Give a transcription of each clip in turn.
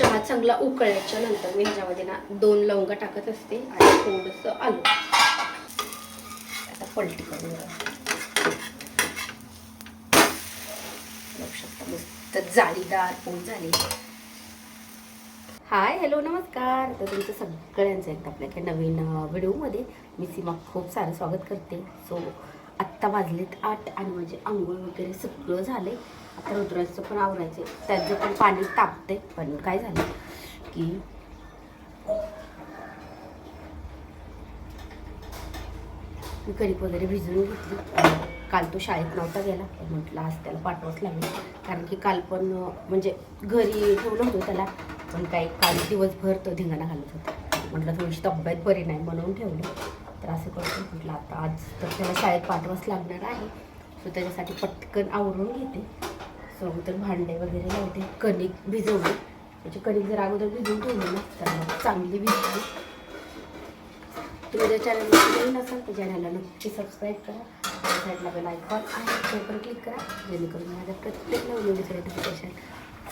चहा चांगला उकळल्याच्या नंतर मी ह्याच्यामध्ये ना 2 लवंगा टाकत असते आणि थोडंसं आलं. आता पलटी करून मस्त जाळीदार पोळी झाली. हाय हॅलो नमस्कार. तर तुमचं सगळ्यांचं एकदा आपल्या नवीन व्हिडिओमध्ये मी सीमा खूप सारं स्वागत करते. सो आत्ता वाजलेत 8 आणि माझे आंघोळ वगैरे सगळं झाले. आता रुद्राचं पण आवरायचे, त्याचं पण पाणी तापते. पण काय झालं की मी कणिक वगैरे भिजवून घेतली. काल तो शाळेत नव्हता गेला, पण म्हटलं आज त्याला पाठवाच लागेल. कारण की काल पण म्हणजे घरी ठेवलं होतं त्याला, पण काही काल दिवसभर तो धिंगाणा घालत होता. म्हटलं थोडीशी तब्येत बरी नाही म्हणून ठेवली. तर असं करतो म्हटलं आता आज तर त्याला शाळेत पाठवाच लागणार आहे. सो त्याच्यासाठी पटकन आवरून घेते. सो तर भांडे वगैरे लावते. कणिक भिजवली म्हणजे कणिक जर अगोदर भिजवून ठेवली ना तर मग चांगली भिजली. तुम्ही जर चॅनलवर नवीन असाल तर चॅनलला नक्की सबस्क्राईब करा. साईडला बेल आयकॉन आहे त्यावर क्लिक करा, जेणेकरून माझ्या प्रत्येक नवीन व्हिडिओचं नोटिफिकेशन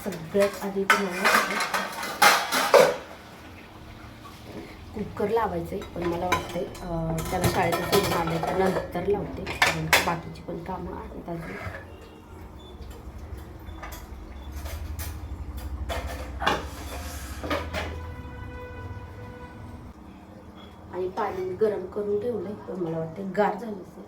सगळ्यात आधी तुम्हाला. कुकर लावायचं आहे, पण मला वाटते त्याला शाळेत सोडून आल्याच्या नंतर लावते, कारण बाकीची पण कामं आहेत अजून. आणि पाणी गरम करून ठेवलंय, पण मला वाटते गार झालं असेल.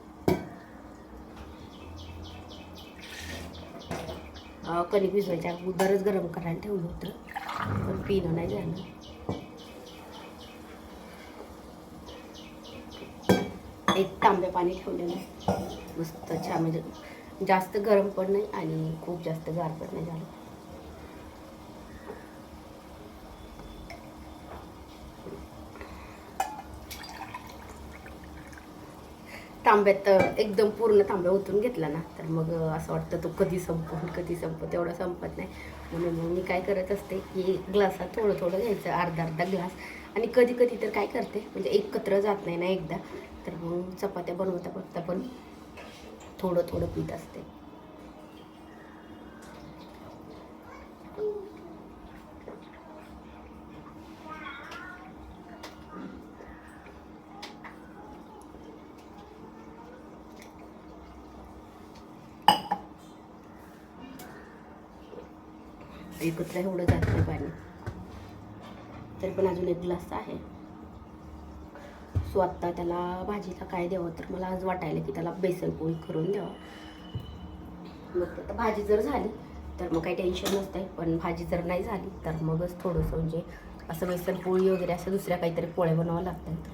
कणिक भिजवायच्या अगोदरच गरम करायला ठेवलं होतं, पण पिणं नाही झालं. एक तांब्या पाणी ठेवलेलं आहे मस्त छान, म्हणजे जास्त गरम पण नाही आणि खूप जास्त गार पण नाही झालं. तांब्यात एकदम पूर्ण तांब्या ओतून घेतला ना तर मग असं वाटतं तो कधी संपतो तेवढं संपत नाही. म्हणून मग मी काय करत असते की ग्लासात थोडं थोडं घ्यायचं, अर्धा ग्लास. आणि कधी कधी तर काय करते म्हणजे एकत्र जात नाही ना एकदा, तर मग चपात्या बनवता पण थोडं थोडं पीत असते. एकत्र एवढं जात नाही पाणी, तरी पण अजून 1 ग्लास आहे. सो आत्ता त्याला भाजीला काय द्यावं, तर मला आज वाटायला की त्याला बेसन पोळी करून द्यावं. मग आता भाजी जर झाली तर मग काही टेन्शन नसतंय, पण भाजी जर नाही झाली तर मगच थोडंसं म्हणजे असं बेसन पोळी वगैरे असं दुसऱ्या काहीतरी पोळ्या बनवावं लागतात.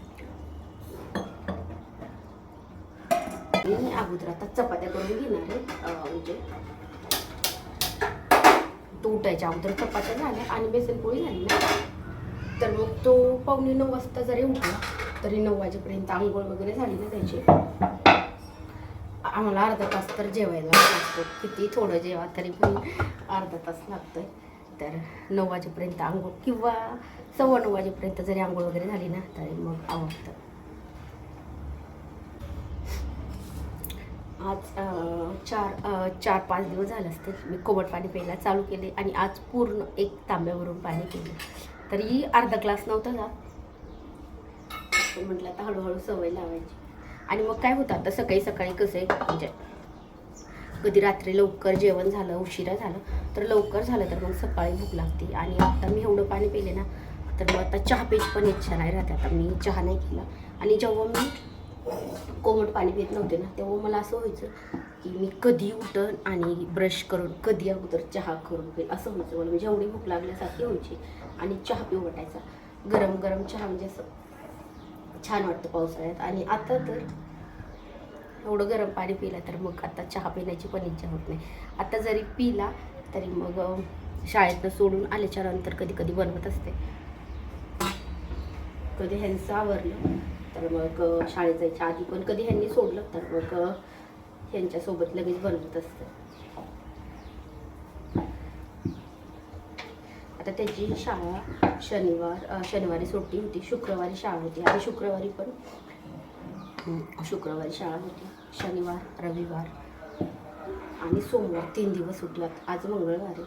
मी अगोदर आता चपात्या करून घेणार आहे. म्हणजे तो उठायच्या अगोदर चपात्या झाल्या आणि बेसन पोळी झाली ना, तर मग तो 8:45 वाजता जरी उठला तरी 9 वाजेपर्यंत आंघोळ वगैरे झाली ना त्याची. आम्हाला अर्धा तास तर जेवायला लागतो, किती थोडं जेवा तरी पण अर्धा तास लागतोय. तर 9 वाजेपर्यंत आंघोळ किंवा 9:15 वाजेपर्यंत जरी आंघोळ वगैरे झाली ना तरी मग आवडतं. आज 4-5 दिवस झाले असते मी कोमट पाणी प्यायला चालू केले आणि आज पूर्ण 1 तांब्यावरून पाणी पिले. तरी अर्धा ग्लास नव्हता जात, पण म्हटलं आता हळूहळू सवय लावायची. आणि मग काय होतं आता सकाळी सकाळी कसं आहे म्हणजे कधी रात्री लवकर जेवण झालं, उशिरा झालं तर लवकर झालं तर मग सकाळी भूक लागते. आणि आता मी एवढं पाणी पिले ना तर मग आता चहा प्यायची पण इच्छा नाही राहते. आता मी चहा नाही केला. आणि जेव्हा मी कोमट पाणी पित नव्हते ना तेव्हा मला असं व्हायचं की मी कधी उठन आणि ब्रश करून कधी अगोदर चहा करून पिईल असं व्हायचं मला. म्हणजे एवढी भूक लागल्यासारखी व्हायची आणि चहा पिऊ वाटायचा. गरम गरम चहा म्हणजे असं छान वाटतं पावसाळ्यात. आणि आता तर एवढं गरम पाणी पिलं तर मग आता चहा पिण्याची पण इच्छा होत नाही. आता जरी पिला तरी मग शाळेतनं सोडून आल्याच्या नंतर कधी कधी बनवत असते. कधी ह्यांचं आवरलं तर मग शाळेत जायच्या आधी, पण कधी ह्यांनी सोडलं तर मग ह्यांच्यासोबत लगेच बनवत असते. आता त्याची शाळा शनिवारी सुट्टी होती, शुक्रवारी शाळा होती. आणि शुक्रवारी शाळा होती. शनिवार, रविवार आणि सोमवार 3 दिवस सुटलात. आज मंगळवार आहे.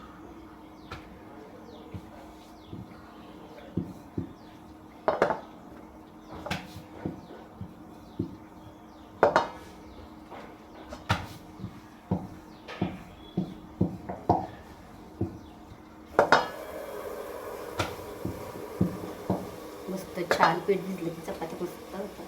मस्त छान पीठ भिजलं की चपाती मस्त होतं.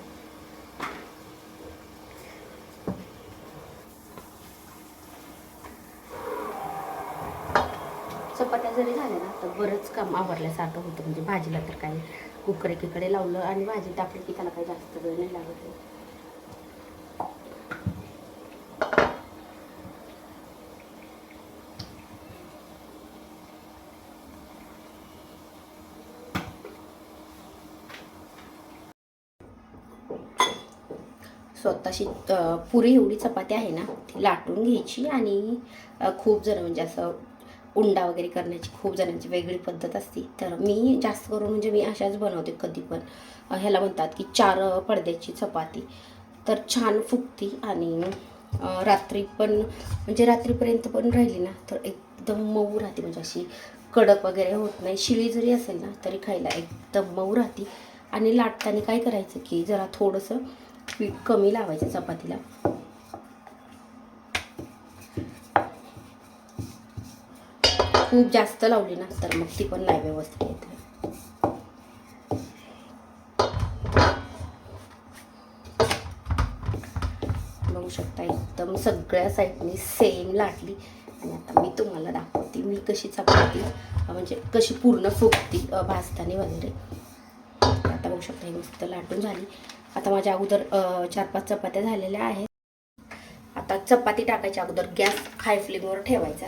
चपात्या जरी झाल्या ना तर बरंच काम आवरल्यासारखं होतं. म्हणजे भाजीला तर काही कुकर एकीकडे लावलं आणि भाजी टाकली की त्याला काही जास्त वेळ नाही लागत. स्वतःशी पुरी एवढी चपाती आहे ना ती लाटून घ्यायची. आणि खूप जण म्हणजे असं उंडा वगैरे करण्याची खूप जणांची वेगळी पद्धत असते. तर मी जास्त करून म्हणजे मी अशाच बनवते कधी पण. ह्याला म्हणतात की 4 पडद्याची चपाती. तर छान फुगती आणि रात्री पण म्हणजे रात्रीपर्यंत पण राहिली ना तर एकदम मऊ राहते. म्हणजे अशी कडक वगैरे होत नाही. शिळी जरी असेल ना तरी खायला एकदम मऊ राहते. आणि लाटताना काय करायचं की जरा थोडंसं पीठ कमी लावायचं चपातीला. खूप जास्त लावली ना तर मग ती पण नाही व्यवस्थित येते. बघू शकता एकदम सगळ्या साईडनी सेम लाटली. आणि आता मी तुम्हाला दाखवते मी कशी चपाती म्हणजे कशी पूर्ण फुगती भाजताना वगैरे. आता बघू शकता ही मस्त लाटून झाली. आता माझ्या अगोदर 4-5 चपात्या झालेल्या आहेत. आता चपाती टाकायच्या अगोदर गॅस हाय फ्लेमवर ठेवायचा.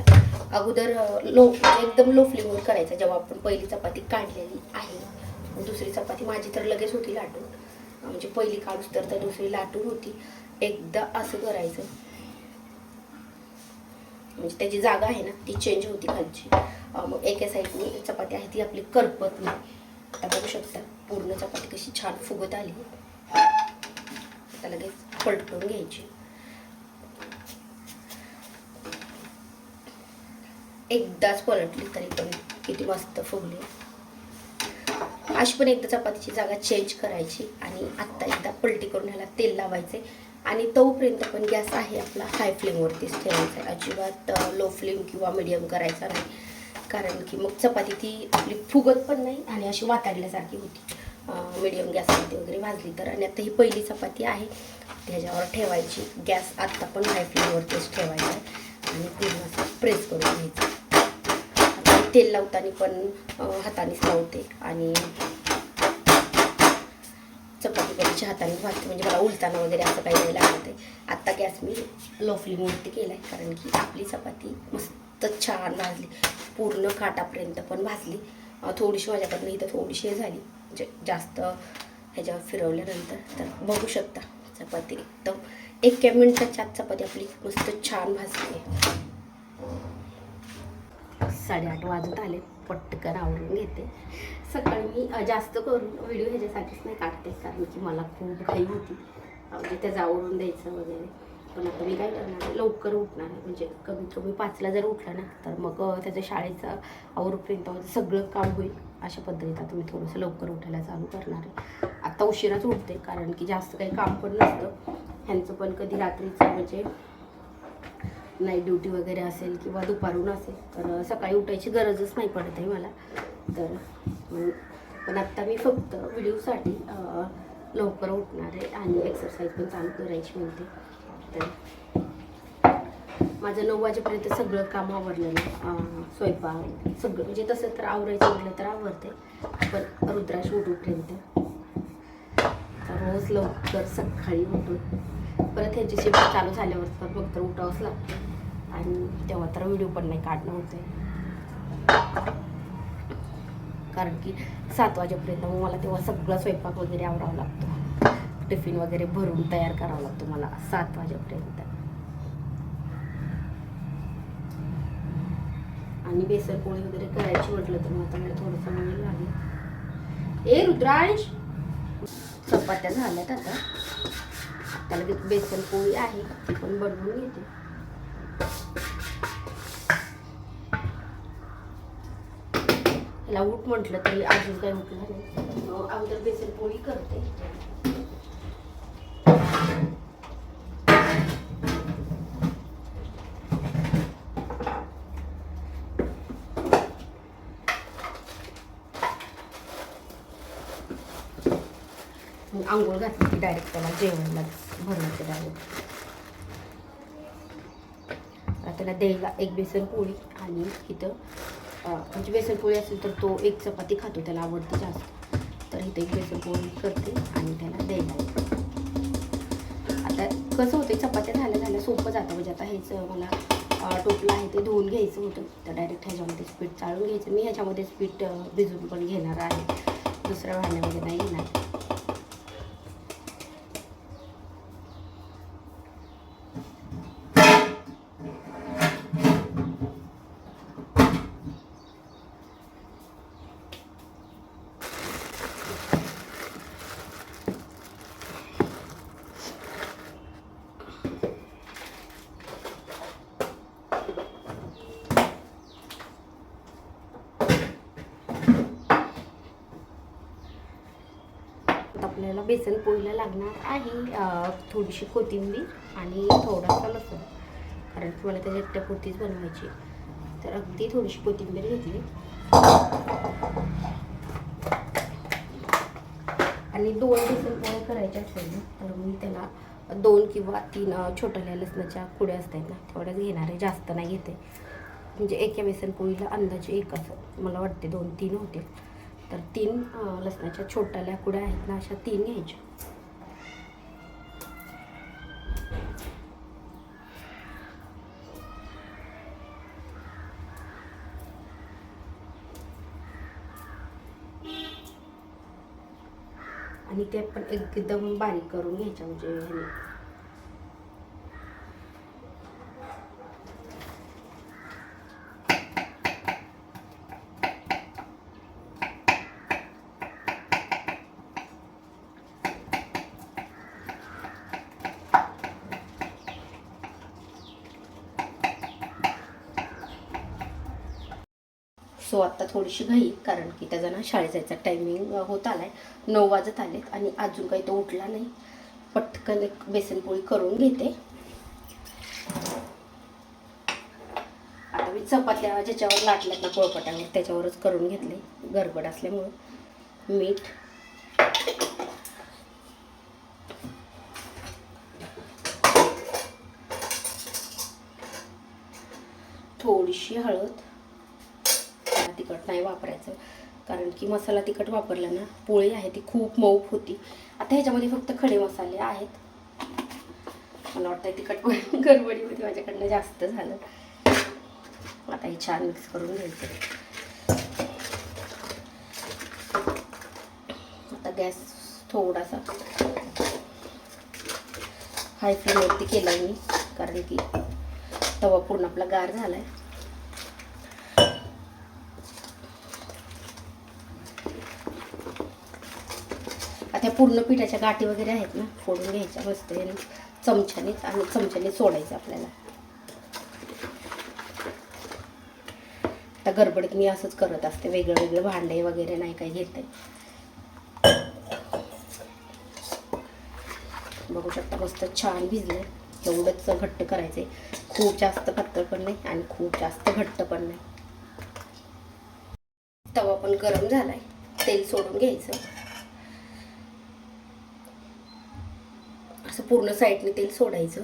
अगोदर एकदम लो फ्लेमवर करायचा जेव्हा आपण पहिली चपाती काढलेली आहे. दुसरी चपाती माझी तर लगेच होती लाटून. म्हणजे पहिली काढूच तर दुसरी लाटून होती. एकदा असं करायचं म्हणजे त्याची जागा आहे ना ती चेंज होती खालची. मग एका साईडनी चपाती आहे ती आपली करपत नाही. आता बघू शकता पूर्ण चपाती कशी छान फुगत आली. आता लगेच पलटून घ्यायची. एकदाच पलटली तरी पण किती मस्त फुगली. अशी पण एकदा चपातीची जागा चेंज करायची आणि आत्ता एकदा पलटी करून ह्याला तेल लावायचे. आणि तोपर्यंत पण गॅस आहे आपला हाय फ्लेमवरतीच ठेवायचा आहे. अजिबात लो फ्लेम किंवा मिडियम करायचा नाही. कारण की मग चपाती ती आपली फुगत पण नाही आणि अशी वाताडल्यासारखी होती मिडियम गॅसवरती वगैरे भाजली तर. आणि आता ही पहिली चपाती आहे त्याच्यावर ठेवायची. गॅस आत्ता पण हाय फ्लेमवरतीच ठेवायचा आहे आणि पूर्ण असं प्रेस करून घ्यायचं. तेल लावताना पण हातानेच लावते आणि चपाती पण हाताने भाजते. म्हणजे मला उलताना वगैरे असं काही नाही लागत आहे. आत्ता गॅस मी लो फ्लेमवरती केला आहे कारण की आपली चपाती मस्त छान भाजली. पूर्ण काटापर्यंत पण भाजली. थोडीशी माझ्याकडनं इथं थोडीशी झाली म्हणजे जास्त ह्याच्यावर फिरवल्यानंतर. तर बघू शकता चपाती एकदम 1 मिनिटाच्या आत चपाती आपली मस्त छान भाजली. 8:30 वाजत आले. पटकन आवरून घेते. सकाळी मी जास्त करून व्हिडिओ ह्याच्यासाठीच नाही काढते कारण की मला खूप घाई होती म्हणजे त्याचं आवरून द्यायचं वगैरे. पण आता मी काय करणार आहे लवकर उठणार आहे. म्हणजे कमीत कमी 5ला जर उठलं ना तर मग त्याचं शाळेचं आवरूपर्यंत सगळं काम होईल. अशा पद्धतीत आता मी थोडंसं लवकर उठायला चालू करणार आहे. आत्ता उशिराच उठते कारण की जास्त काही काम पण नसतं. ह्यांचं पण कधी रात्रीचं म्हणजे नाईट ड्युटी वगैरे असेल किंवा दुपारून असेल तर सकाळी उठायची गरजच नाही पडत आहे मला. तर पण आत्ता मी फक्त व्हिडिओसाठी लवकर उठणार आहे आणि एक्सरसाइज पण चालू करायची म्हणते. तर माझं 9 वाजेपर्यंत सगळं काम आवरलं ना. स्वयंपाक सगळं म्हणजे तसं तर आवरायचं म्हटलं तर आवरते. पण रुद्राश उठूपर्यंत रोज लवकर सकाळी उठून परत ह्याची शिफ्ट चालू झाल्यावर तर फक्त उठावंच लागतं. आणि तेव्हा तर व्हिडिओ पण नाही काढणं होतं कारण की 7 वाजेपर्यंत मग मला तेव्हा सगळं स्वयंपाक वगैरे आवरावं लागतो. टिफिन वगैरे भरून तयार करावं लागतो मला 7 वाजेपर्यंत. आणि बेसन पोळी वगैरे करायची म्हटलं तर मग आता मला थोडंसं वेळ लागेल. ए रुद्रांश चपात्या झाल्यात आता. त्याला बेसन पोळी आहे ती पण बनवून घेते. त्याला उठ म्हटलं तरी अजून काही उठलं नाही. अगोदर बेसन पोळी करते. आंघोळ घातली की डायरेक्ट त्याला जेवायला भरवायचं डायरेक्ट. त्याला द्यायला एक बेसन पोळी आणि इथं म्हणजे बेसन पोळी असेल तर तो एक चपाती खातो, त्याला आवडते जास्त. तर इथं एक बेसन पोळी करते आणि त्याला द्यायला. आता कसं होतं, चपात्या झाल्या सोपं जातं. म्हणजे आता हेच मला टोपलं आहे ते धुवून घ्यायचं होतं, तर डायरेक्ट ह्याच्यामध्येच पीठ चाळून घ्यायचं. मी ह्याच्यामध्येच पीठ भिजवून पण घेणार आहे, दुसऱ्या भांड्यामध्ये नाही घेणार. आपल्याला बेसन पोळीला लागणार आहे थोडीशी कोथिंबीर आणि थोडासा लसूण, कारण की मला त्याच्या एकट्या पोळीच बनवायची. तर अगदी थोडीशी कोथिंबीर घेतली आणि 2 बेसन पोळ्या करायच्या असेल ना, तर मी त्याला 2 किंवा 3 छोट्या लसणाच्या कुड्या असतात ना, तेवढ्याच घेणार आहे, जास्त नाही घेते. म्हणजे एका बेसन पोळीला अंदाजे एक असं मला वाटते 2-3 होते. तर 3 लसणाच्या छोट्या कुड्या आहेत ना, अशा 3 घ्यायच्या. आणि ते पण एकदम बारीक करून घ्यायच्या, म्हणजे सो आत्ता थोडीशी घाई, कारण की त्याचा ना शाळेत जायचा टायमिंग होत आलाय, 9 वाजत आलेत आणि अजून काही तो उठला नाही. पटकन एक बेसनपोळी करून घेते. आता मी चपात्या ज्याच्यावर लाटल्यात ना पोळपाट्यावर, त्याच्यावरच करून घेतले, गडबड असल्यामुळं. मीठ, थोडीशी हळद, तिखट नाही वापरायचं, कारण की मसाला तिखट वापरला ना पोळी आहे ती खूप मऊ होती. आता ह्याच्यामध्ये फक्त खडे मसाले आहेत. मला वाटतं तिखट गडबडीमध्ये माझ्याकडनं जास्त झालं. आता हे छान मिक्स करून घ्यायचं. आता गॅस थोडासा हाय फ्लेमवरती केला मी, कारण की तवा पूर्ण आपला गार झालाय. आता पूर्ण पिठाच्या गाठी वगैरे आहेत ना, फोडून घ्यायच्या मस्त आणि चमच्याने सोडायचं आपल्याला. आता गडबडीत मी असंच करत असते, वेगळे भांडे वगैरे नाही काही घेते. बघू शकता मस्त छान भिजले. एवढंच घट्ट करायचे, खूप जास्त पातळ पण नाही आणि खूप जास्त घट्ट पण नाही. तवा पण गरम झालाय, तेल सोडून घ्यायचं. असं पूर्ण साईडने तेल सोडायचं.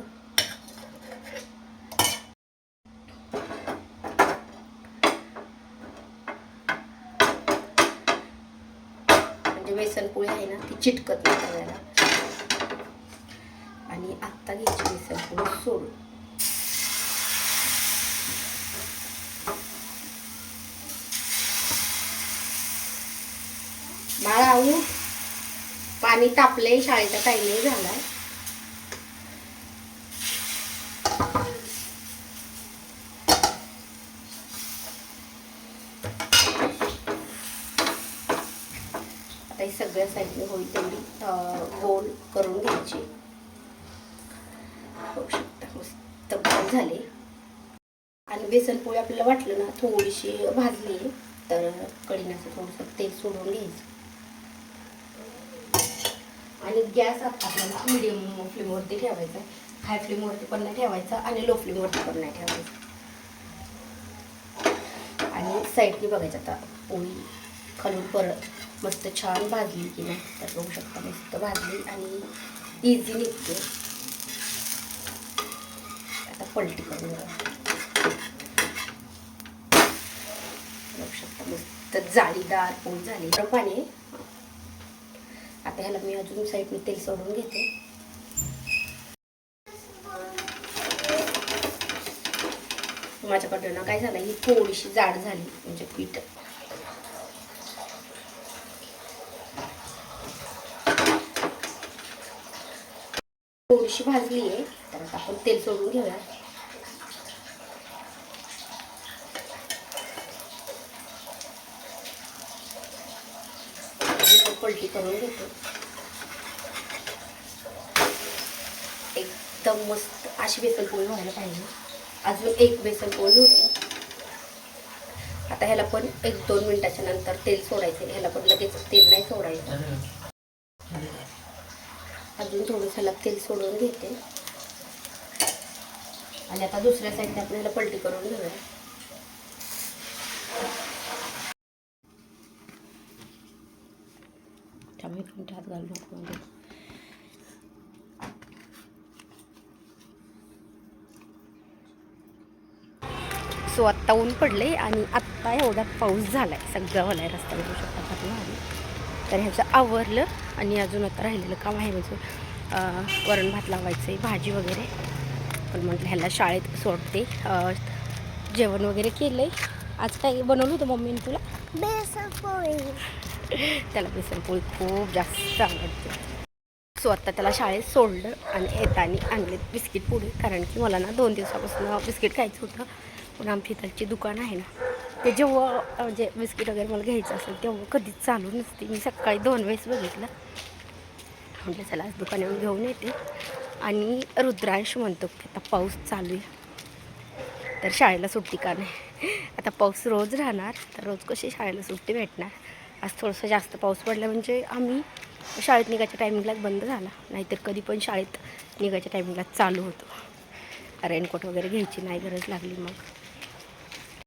म्हणजे बेसन पोळी आहे ना ती चिटकत नाही तव्याला. आणि आत्ता घ्यायची बेसन पोळी सोडून. बाळा उठ, पाणी तापलंय, शाळेचा टायमिंग झालाय. आता ही सगळ्या साईडने होईल तेवढी गोल करून घ्यायची. होऊ शकता मस्त गोल झाले. आणि बेसन पोळी आपल्याला वाटलं ना थोडीशी भाजली तर कढीनं असं थोडंसं तेल सोडून घ्यायचं. आणि गॅस आपल्याला मिडियम फ्लेमवरती ठेवायचा. हाय फ्लेमवरती पण नाही ठेवायचा आणि लो फ्लेमवरती पण नाही ठेवायचा. आणि साईडने बघायचं आता पोळी खालून परत मस्त छान भाजली की नाही तर बघू शकता मस्त भाजली आणि इझी निघते. आता पलटी करून बघू शकता मस्त जाळीदार पोळी झाली. गरम पाणी आहे. आता ह्याला मी अजून साईडने तेल सोडून घेते. माझ्याकडनं काय झालं, ही थोडीशी जाड झाली म्हणजे पीठ. थोडीशी भाजली आहे तर आता आपण तेल सोडून घेऊया. पलटी करून घेतो. एकदम मस्त अशी बेसन पोळी व्हायला पाहिजे. अजून एक बेसन पोळी होती. आता ह्याला पण 1-2 मिनिटाच्या नंतर तेल सोडायचं. ह्याला पण लगेच तेल नाही सोडायचं. अजून थोडंसं ह्याला तेल सोडून घेते आणि आता दुसऱ्या साईडने आपण ह्याला पलटी करून घेऊया. त्यामुळे कोणत्या हात घालू नको. सो आत्ता ऊन पडले आणि आत्ता एवढा पाऊस झाला आहे. सगळं ओला आहे रस्ता बघू शकता आपलं. तर ह्याचं आवरलं आणि अजून आता राहिलेलं काम आहे म्हणजे वरण भात लावायचं आहे, भाजी वगैरे. पण म्हटलं ह्याला शाळेत सोडते. जेवण वगैरे केलं आहे. आज काय बनवलं होतं मम्मीने तुला? बेसन पोळी. त्याला बेसन पोळी खूप जास्त आवडते. सो आत्ता त्याला शाळेत सोडलं आणि येताना आणले बिस्किट पुढे. कारण की मला ना 2 दिवसापासून बिस्किट खायचं होतं. पण आमच्या इथलची दुकान आहे ना ते जेव्हा म्हणजे बिस्किट वगैरे मला घ्यायचं असेल तेव्हा कधीच चालू नसते. मी सकाळी 2 वेळेस बघितलं. म्हणजे चला आज दुकान येऊन घेऊन येते. आणि रुद्रांश म्हणतो की आता पाऊस चालू आहे तर शाळेला सुट्टी का नाही. आता पाऊस रोज राहणार तर रोज कशी शाळेला सुट्टी भेटणार. आज थोडंसं जास्त पाऊस पडला म्हणजे आम्ही शाळेत निघायच्या टायमिंगलाच बंद झाला. नाहीतर कधी पण शाळेत निघायच्या टायमिंगला चालू होतो. रेनकोट वगैरे घ्यायची नाही गरज लागली मग.